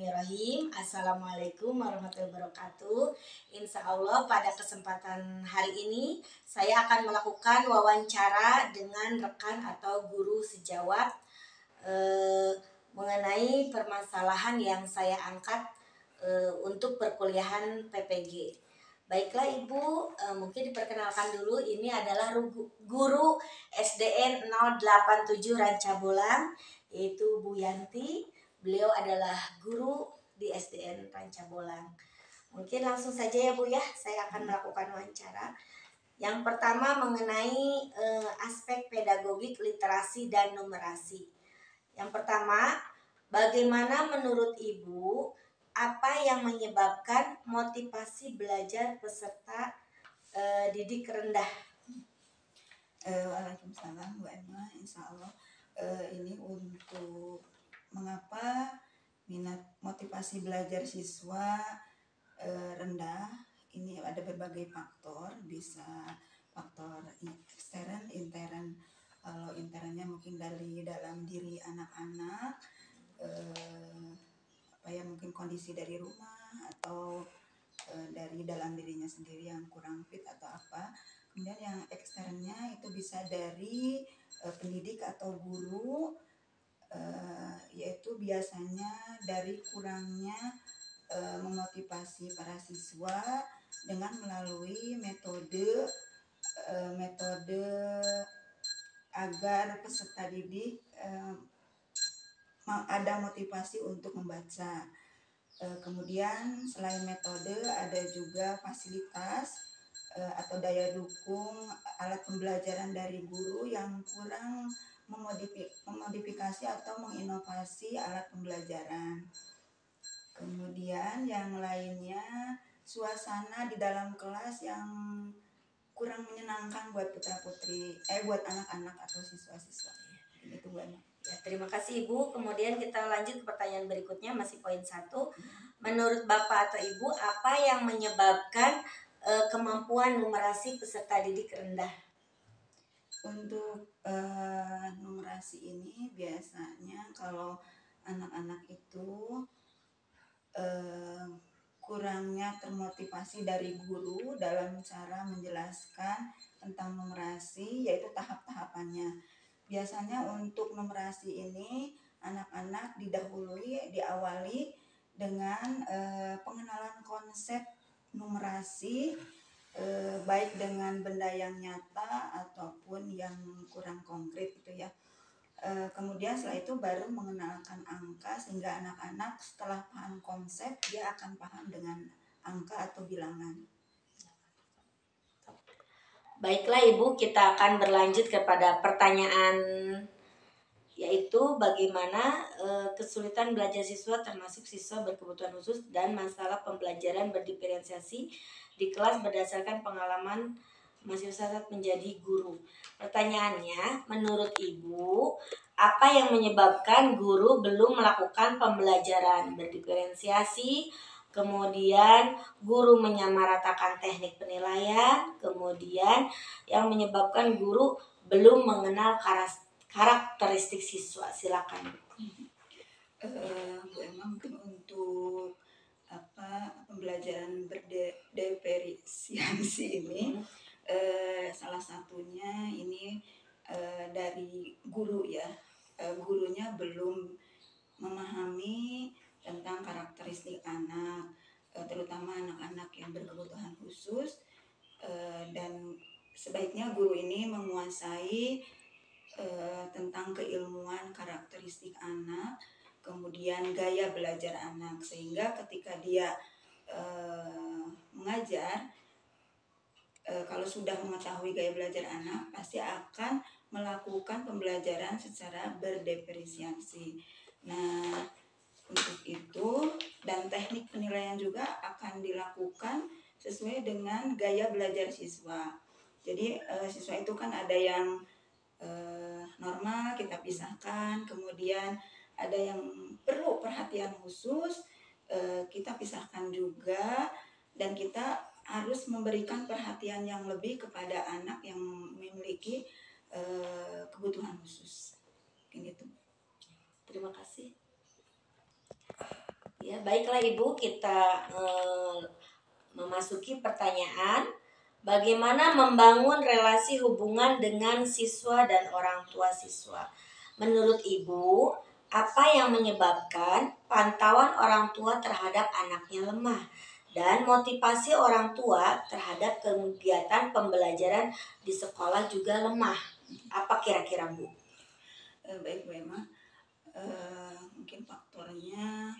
Bismillahirrahmanirrahim. Assalamualaikum warahmatullahi wabarakatuh. Insya Allah pada kesempatan hari ini saya akan melakukan wawancara dengan rekan atau guru sejawat mengenai permasalahan yang saya angkat untuk perkuliahan PPG. Baiklah Ibu, mungkin diperkenalkan dulu, ini adalah guru SDN 087 Rancabolang, yaitu Bu Yanti. Beliau adalah guru di SDN Rancabolang. Mungkin langsung saja ya Bu ya, saya akan melakukan wawancara. Yang pertama mengenai aspek pedagogik literasi dan numerasi. Yang pertama, bagaimana menurut Ibu apa yang menyebabkan motivasi belajar peserta didik rendah? Waalaikumsalam Bu Emma. Insya Allah ini untuk mengapa minat motivasi belajar siswa rendah. Ini ada berbagai faktor, bisa faktor ekstern, intern. Kalau internnya mungkin dari dalam diri anak-anak, mungkin kondisi dari rumah atau dari dalam dirinya sendiri yang kurang fit atau apa. Kemudian yang eksternnya itu bisa dari pendidik atau guru, yaitu biasanya dari kurangnya memotivasi para siswa dengan melalui metode agar peserta didik ada motivasi untuk membaca. Kemudian selain metode ada juga fasilitas atau daya dukung alat pembelajaran dari guru yang kurang memodifikasi atau menginovasi alat pembelajaran. Kemudian yang lainnya suasana di dalam kelas yang kurang menyenangkan buat buat anak-anak atau siswa-siswa. Itu Bu Emma. Ya, terima kasih Ibu. Kemudian kita lanjut ke pertanyaan berikutnya, masih poin 1. Menurut Bapak atau Ibu, apa yang menyebabkan kemampuan numerasi peserta didik rendah? Untuk numerasi ini biasanya kalau anak-anak itu kurangnya termotivasi dari guru dalam cara menjelaskan tentang numerasi, yaitu tahap-tahapannya. Biasanya untuk numerasi ini anak-anak diawali dengan pengenalan konsep numerasi, baik dengan benda yang nyata ataupun yang kurang konkret gitu ya. Kemudian setelah itu baru mengenalkan angka, sehingga anak-anak setelah paham konsep dia akan paham dengan angka atau bilangan. Baiklah Ibu, kita akan berlanjut kepada pertanyaan, yaitu bagaimana kesulitan belajar siswa termasuk siswa berkebutuhan khusus dan masalah pembelajaran berdiferensiasi di kelas berdasarkan pengalaman mahasiswa saat menjadi guru. Pertanyaannya, menurut Ibu, apa yang menyebabkan guru belum melakukan pembelajaran berdiferensiasi? Kemudian guru menyamaratakan teknik penilaian, kemudian yang menyebabkan guru belum mengenal karakteristik siswa. Silakan. Bu Emma, mungkin untuk pembelajaran berdiferensiasi ini salah satunya ini dari guru ya. Gurunya belum memahami tentang karakteristik anak, terutama anak-anak yang berkebutuhan khusus, dan sebaiknya guru ini menguasai tentang keilmuan karakteristik anak, kemudian gaya belajar anak, sehingga ketika dia mengajar, kalau sudah mengetahui gaya belajar anak, pasti akan melakukan pembelajaran secara berdiferensiasi. Nah, untuk itu dan teknik penilaian juga akan dilakukan sesuai dengan gaya belajar siswa. Jadi siswa itu kan ada yang normal, kita pisahkan, kemudian ada yang perlu perhatian khusus, kita pisahkan juga, dan kita harus memberikan perhatian yang lebih kepada anak yang memiliki kebutuhan khusus. Gitu. Terima kasih. Ya, baiklah Ibu, kita memasuki pertanyaan. Bagaimana membangun relasi hubungan dengan siswa dan orang tua siswa? Menurut Ibu, apa yang menyebabkan pantauan orang tua terhadap anaknya lemah dan motivasi orang tua terhadap kegiatan pembelajaran di sekolah juga lemah? Apa kira-kira Bu? Baik Bu Emma, mungkin faktornya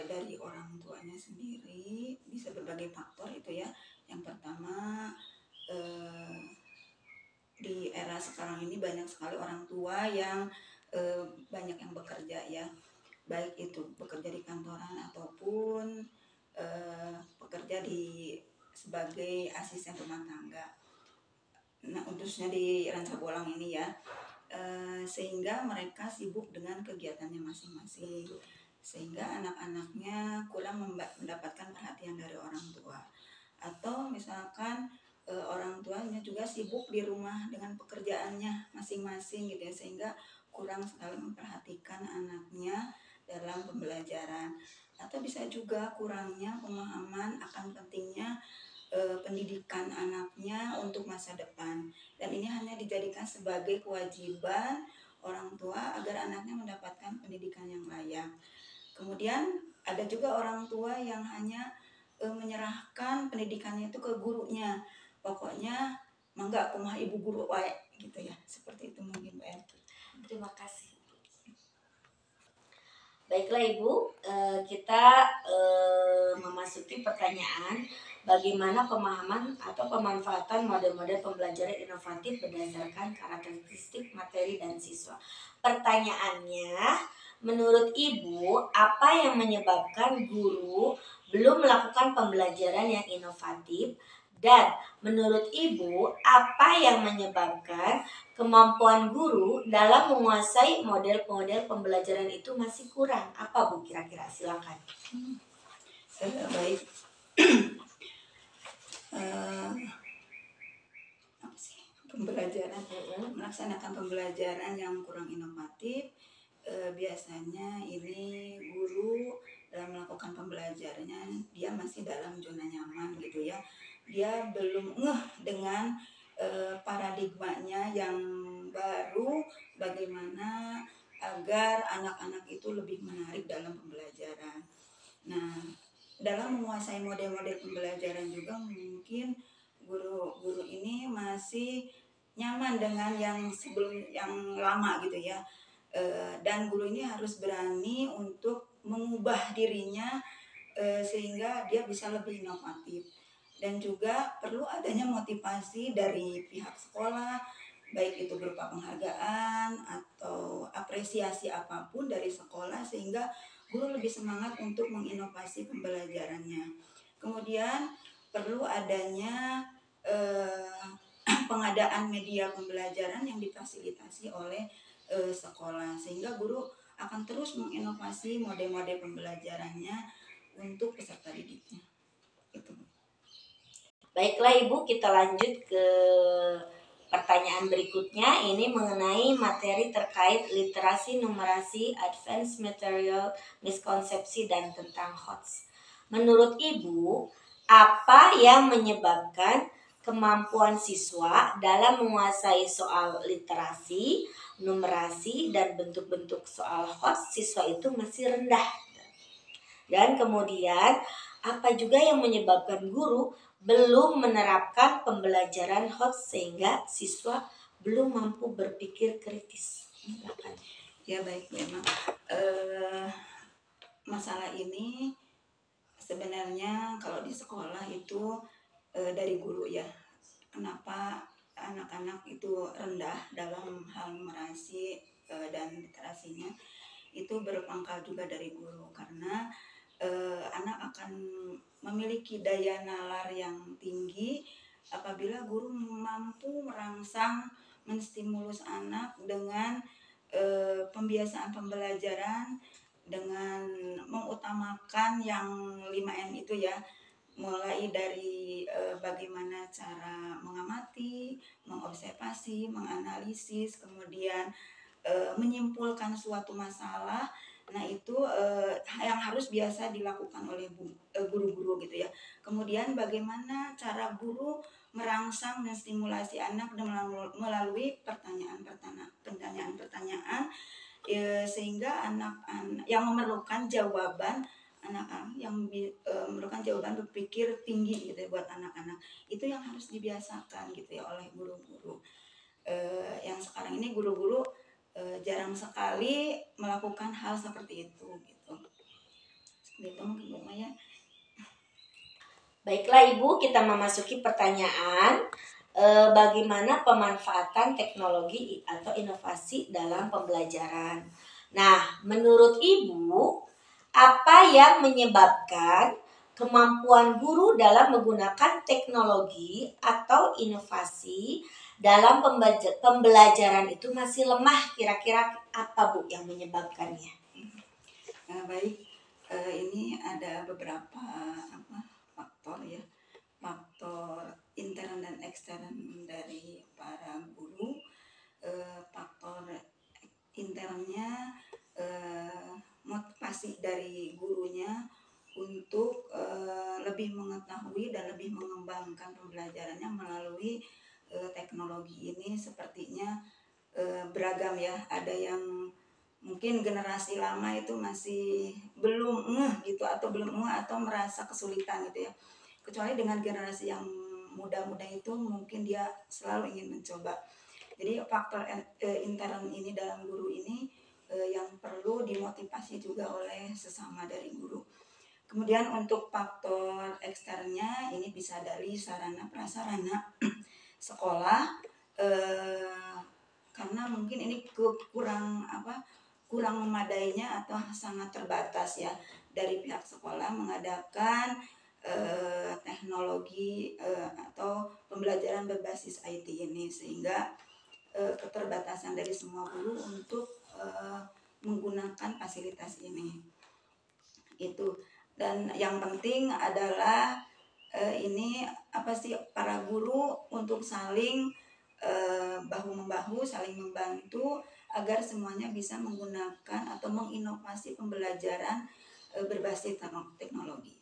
dari orang tuanya sendiri bisa berbagai faktor itu ya. Yang pertama, eh, di era sekarang ini banyak sekali orang tua yang banyak yang bekerja ya, baik itu bekerja di kantoran ataupun bekerja sebagai asisten rumah tangga. Nah, khususnya di Rancabolang ini ya, sehingga mereka sibuk dengan kegiatannya masing-masing, sehingga anak-anaknya kurang mendapatkan perhatian dari orang tua. Atau misalkan orang tuanya juga sibuk di rumah dengan pekerjaannya masing-masing gitu ya, sehingga kurang sekali memperhatikan anaknya dalam pembelajaran. Atau bisa juga kurangnya pemahaman akan pentingnya pendidikan anaknya untuk masa depan, dan ini hanya dijadikan sebagai kewajiban orang tua agar anaknya mendapatkan pendidikan yang layak. Kemudian ada juga orang tua yang hanya menyerahkan pendidikannya itu ke gurunya, pokoknya mangga kumaha ibu guru wae gitu ya, seperti itu mungkin Mbak. Terima kasih. Baiklah Ibu, kita memasuki pertanyaan bagaimana pemahaman atau pemanfaatan model-model pembelajaran inovatif berdasarkan karakteristik materi dan siswa. Pertanyaannya, menurut Ibu, apa yang menyebabkan guru belum melakukan pembelajaran yang inovatif? Dan menurut Ibu, apa yang menyebabkan kemampuan guru dalam menguasai model-model pembelajaran itu masih kurang? Apa Bu kira-kira? Silakan. Baik. Apa sih pembelajaran, melaksanakan pembelajaran yang kurang inovatif, biasanya ini guru dalam melakukan pembelajarannya dia masih dalam zona nyaman gitu ya, dia belum ngeh dengan paradigmanya yang baru, bagaimana agar anak-anak itu lebih menarik dalam pembelajaran. Nah, dalam menguasai model-model pembelajaran juga mungkin guru-guru ini masih nyaman dengan yang sebelum yang lama gitu ya. Dan guru ini harus berani untuk mengubah dirinya sehingga dia bisa lebih inovatif. Dan juga perlu adanya motivasi dari pihak sekolah, baik itu berupa penghargaan atau apresiasi apapun dari sekolah, sehingga guru lebih semangat untuk menginovasi pembelajarannya. Kemudian perlu adanya pengadaan media pembelajaran yang difasilitasi oleh sekolah, sehingga guru akan terus menginovasi model-model pembelajarannya untuk peserta didiknya. Itu. Baiklah Ibu, kita lanjut ke pertanyaan berikutnya. Ini mengenai materi terkait literasi, numerasi, advanced material, miskonsepsi, dan tentang HOTS. Menurut Ibu, apa yang menyebabkan kemampuan siswa dalam menguasai soal literasi, numerasi, dan bentuk-bentuk soal HOTS siswa itu masih rendah? Dan kemudian, apa juga yang menyebabkan guru belum menerapkan pembelajaran HOTS sehingga siswa belum mampu berpikir kritis? Silakan. Ya baik, memang masalah ini sebenarnya kalau di sekolah itu dari guru ya. Kenapa anak-anak itu rendah dalam hal numerasi dan literasinya, itu berpangkal juga dari guru, karena anak akan memiliki daya nalar yang tinggi apabila guru mampu merangsang, menstimulus anak dengan pembiasaan pembelajaran, dengan mengutamakan yang 5M itu ya, mulai dari bagaimana cara mengamati, mengobservasi, menganalisis, kemudian menyimpulkan suatu masalah, Nah itu yang harus biasa dilakukan oleh guru-guru gitu ya. Kemudian bagaimana cara guru merangsang dan stimulasi anak melalui pertanyaan-pertanyaan sehingga anak-anak yang memerlukan jawaban, anak-anak yang memerlukan jawaban berpikir tinggi gitu ya buat anak-anak, itu yang harus dibiasakan gitu ya oleh guru-guru. Yang sekarang ini guru-guru jarang sekali melakukan hal seperti itu gitu. Seperti itu mungkin Bu Maya. Baiklah Ibu, kita memasuki pertanyaan bagaimana pemanfaatan teknologi atau inovasi dalam pembelajaran. Nah, menurut Ibu, apa yang menyebabkan kemampuan guru dalam menggunakan teknologi atau inovasi dalam pembelajaran itu masih lemah? Kira-kira apa Bu yang menyebabkannya? Baik, ini ada beberapa faktor ya, faktor intern dan ekstern dari para guru. Faktor internnya motivasi dari gurunya untuk lebih mengetahui dan lebih mengembangkan pembelajarannya melalui teknologi ini sepertinya beragam ya. Ada yang mungkin generasi lama itu masih belum gitu atau belum atau merasa kesulitan gitu ya. Kecuali dengan generasi yang muda-muda itu mungkin dia selalu ingin mencoba. Jadi faktor intern ini dalam guru ini yang perlu dimotivasi juga oleh sesama dari guru. Kemudian untuk faktor eksternnya ini bisa dari sarana prasarana sekolah, karena mungkin ini kurang memadainya atau sangat terbatas ya dari pihak sekolah mengadakan teknologi atau pembelajaran berbasis IT ini, sehingga keterbatasan dari semua guru untuk menggunakan fasilitas ini itu. Dan yang penting adalah ini para guru untuk saling bahu-membahu, saling membantu agar semuanya bisa menggunakan atau menginovasi pembelajaran berbasis teknologi.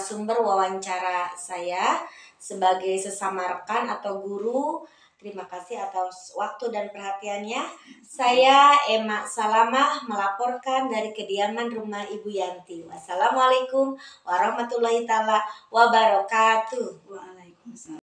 Sumber wawancara saya sebagai sesama rekan atau guru. Terima kasih atas waktu dan perhatiannya. Saya Emma Salamah melaporkan dari kediaman rumah Ibu Yanti. Wassalamualaikum warahmatullahi wabarakatuh. Waalaikumsalam.